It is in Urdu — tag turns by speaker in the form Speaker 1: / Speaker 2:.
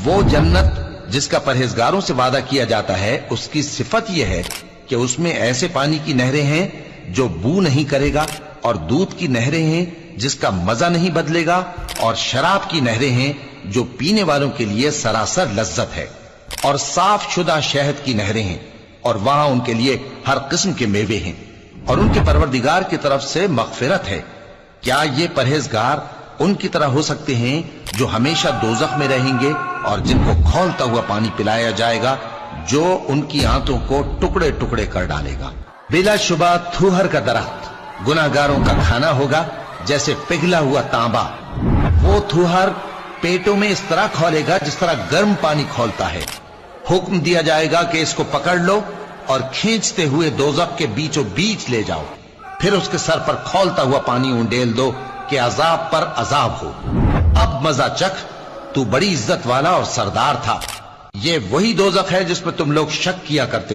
Speaker 1: وہ جنت جس کا پرہیزگاروں سے وعدہ کیا جاتا ہے، اس کی صفت یہ ہے کہ اس میں ایسے پانی کی نہریں ہیں جو بو نہیں کرے گا، اور دودھ کی نہریں ہیں جس کا مزہ نہیں بدلے گا، اور شراب کی نہریں ہیں جو پینے والوں کے لیے سراسر لذت ہے، اور صاف شدہ شہد کی نہریں ہیں، اور وہاں ان کے لیے ہر قسم کے میوے ہیں، اور ان کے پروردگار کی طرف سے مغفرت ہے۔ کیا یہ پرہیزگار ان کی طرح ہو سکتے ہیں جو ہمیشہ دوزخ میں رہیں گے اور جن کو کھولتا ہوا پانی پلایا جائے گا جو ان کی آنتوں کو ٹکڑے ٹکڑے کر ڈالے گا؟ بلا شبہ تھوہر کا درخت گناہگاروں کا کھانا ہوگا، جیسے پگھلا ہوا تانبا۔ وہ تھوہر پیٹوں میں اس طرح کھولے گا جس طرح گرم پانی کھولتا ہے۔ حکم دیا جائے گا کہ اس کو پکڑ لو اور کھینچتے ہوئے دوزخ کے بیچوں بیچ لے جاؤ، پھر اس کے سر پر کھولتا ہوا پانی اونڈیل دو کہ عذاب پر عذاب ہو۔ اب مزہ چکھ، تو بڑی عزت والا اور سردار تھا۔ یہ وہی دوزخ ہے جس پر تم لوگ شک کیا کرتے